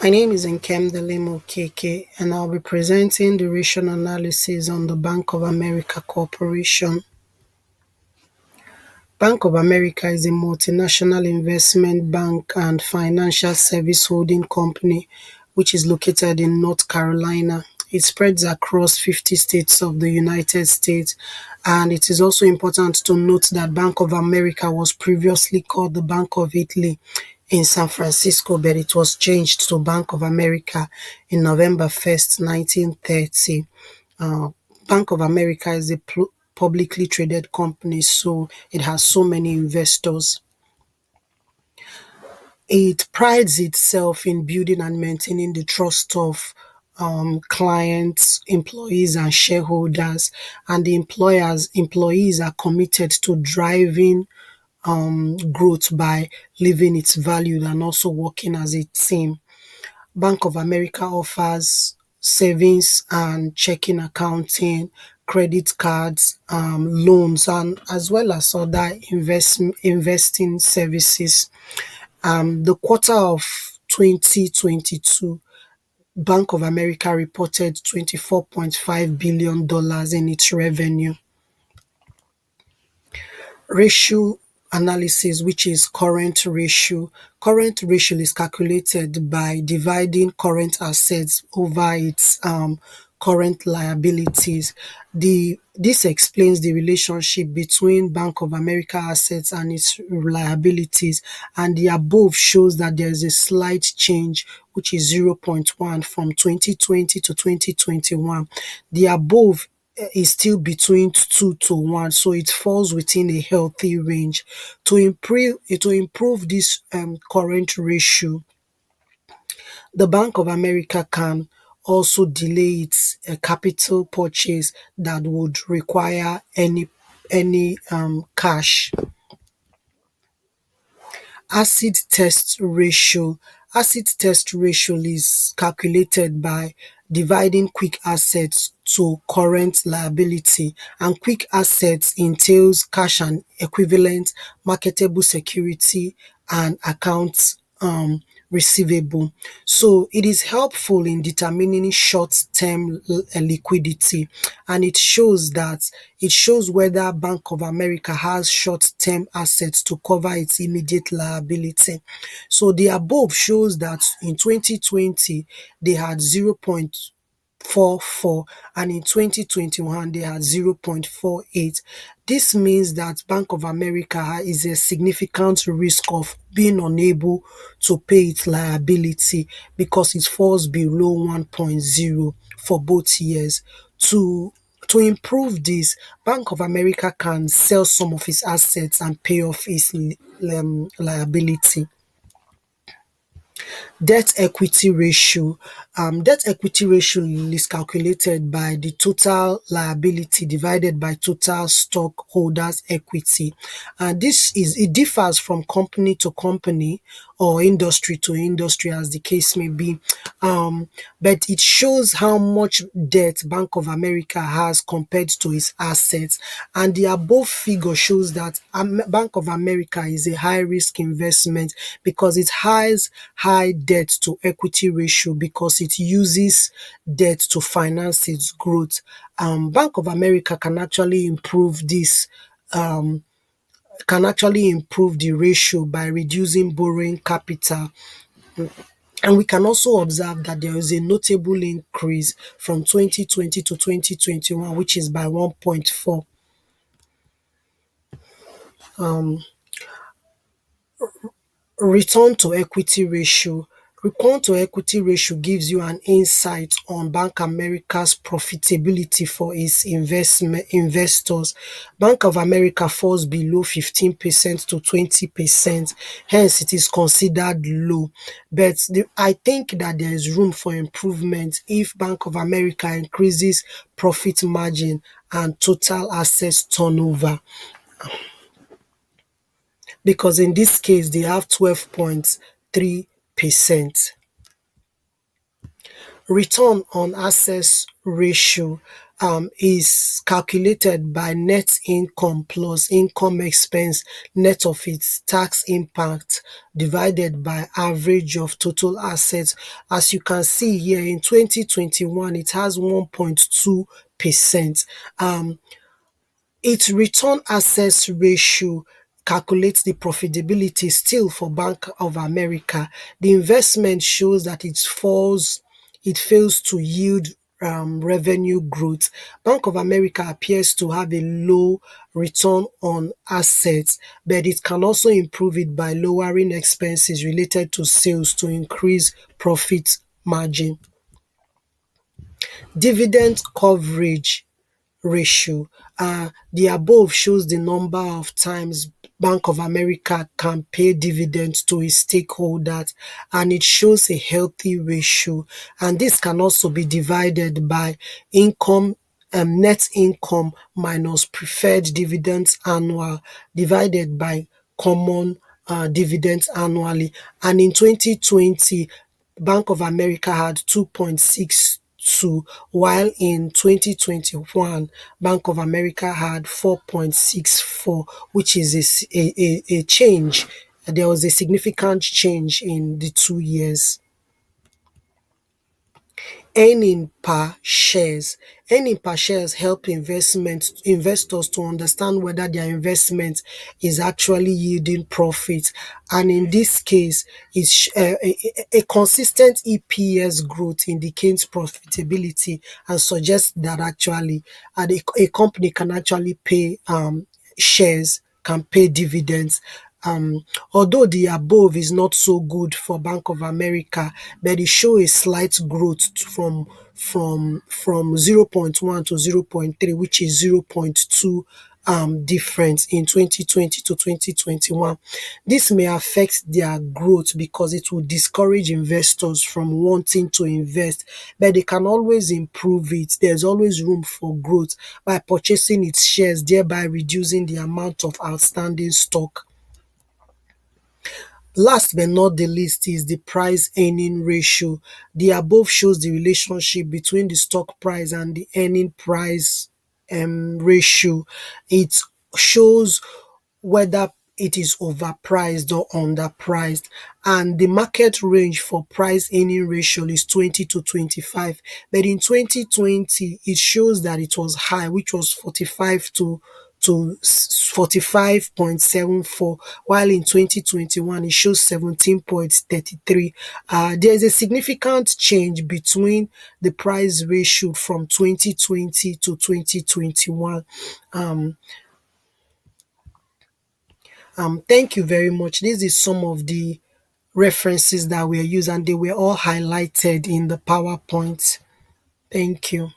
My name is Nkem Delimo KK, and I'll be presenting the ratio analysis on the Bank of America Corporation. Bank of America is a multinational investment bank and financial service holding company which is located in North Carolina. It spreads across 50 states of the United States, and it is also important to note that Bank of America was previously called the Bank of Italy in San Francisco, but it was changed to Bank of America in November 1st, 1930. Uh, Bank of America is a publicly traded company, so it has so many investors. It prides itself in building and maintaining the trust of clients, employees, and shareholders. And the employees are committed to driving growth by living its value and also working as a team. Bank of America offers savings and checking accounting, credit cards, loans, and as well as other investing services. The quarter of 2022, Bank of America reported $24.5 billion in its revenue. Ratio analysis, which is current ratio. Current ratio is calculated by dividing current assets over its current liabilities. This explains the relationship between Bank of America assets and its liabilities, and the above shows that there is a slight change, which is zero point 0.1 from 2020 to 2021. The above is still between 2 to 1, so it falls within a healthy range. To improve this current ratio, the Bank of America can also delay its capital purchase that would require any cash. Acid test ratio. Acid test ratio is calculated by dividing quick assets to current liability, and quick assets entails cash and equivalent, marketable security, and accounts receivable. So it is helpful in determining short-term liquidity, and it shows whether Bank of America has short-term assets to cover its immediate liability. So the above shows that in 2020 they had 0.44, and in 2021 they had 0.48. This means that Bank of America is a significant risk of being unable to pay its liability because it falls below 1.0 for both years. To improve this, Bank of America can sell some of its assets and pay off its liability. Debt equity ratio. Debt equity ratio is calculated by the total liability divided by total stockholders' equity. And it differs from company to company or industry to industry, as the case may be. But it shows how much debt Bank of America has compared to its assets. And the above figure shows that Bank of America is a high risk investment because it has high debt to equity ratio because it uses debt to finance its growth. Bank of America can actually improve the ratio by reducing borrowing capital. And we can also observe that there is a notable increase from 2020 to 2021, which is by 1.4. Return to equity ratio. Return to equity ratio gives you an insight on Bank America's profitability for its investors. Bank of America falls below 15% to 20%, hence it is considered low. But I think that there is room for improvement if Bank of America increases profit margin and total assets turnover, because in this case they have 12.3%. Return on assets ratio. is calculated by net income plus income expense net of its tax impact divided by average of total assets. As you can see here, in 2021 it has 1.2%. Its return assets ratio calculates the profitability still for Bank of America. The investment shows that it fails to yield revenue growth. Bank of America appears to have a low return on assets, but it can also improve it by lowering expenses related to sales to increase profit margin. Dividend coverage ratio. The above shows the number of times Bank of America can pay dividends to its stakeholders, and it shows a healthy ratio. And this can also be divided by income, net income minus preferred dividends annual divided by common dividends annually. And in 2020, Bank of America had 2.62, while in 2021, Bank of America had 4.64, which is a change. There was a significant change in the 2 years. Earning per shares. Earning per shares help investors to understand whether their investment is actually yielding profit, and in this case, a consistent EPS growth indicates profitability and suggests that actually a company can actually pay shares, can pay dividends. Although the above is not so good for Bank of America, but it show a slight growth from 0.1 to 0.3, which is 0.2 difference in 2020 to 2021. This may affect their growth because it will discourage investors from wanting to invest, but they can always improve it. There's always room for growth by purchasing its shares, thereby reducing the amount of outstanding stock. Last but not the least is the price earning ratio. The above shows the relationship between the stock price and the earning price ratio. It shows whether it is overpriced or underpriced, and the market range for price earning ratio is 20 to 25, but in 2020 it shows that it was high, which was 45 to 45.74, while in 2021 it shows 17.33. There is a significant change between the price ratio from 2020 to 2021. Thank you very much. This is some of the references that were used, and they were all highlighted in the PowerPoint. Thank you.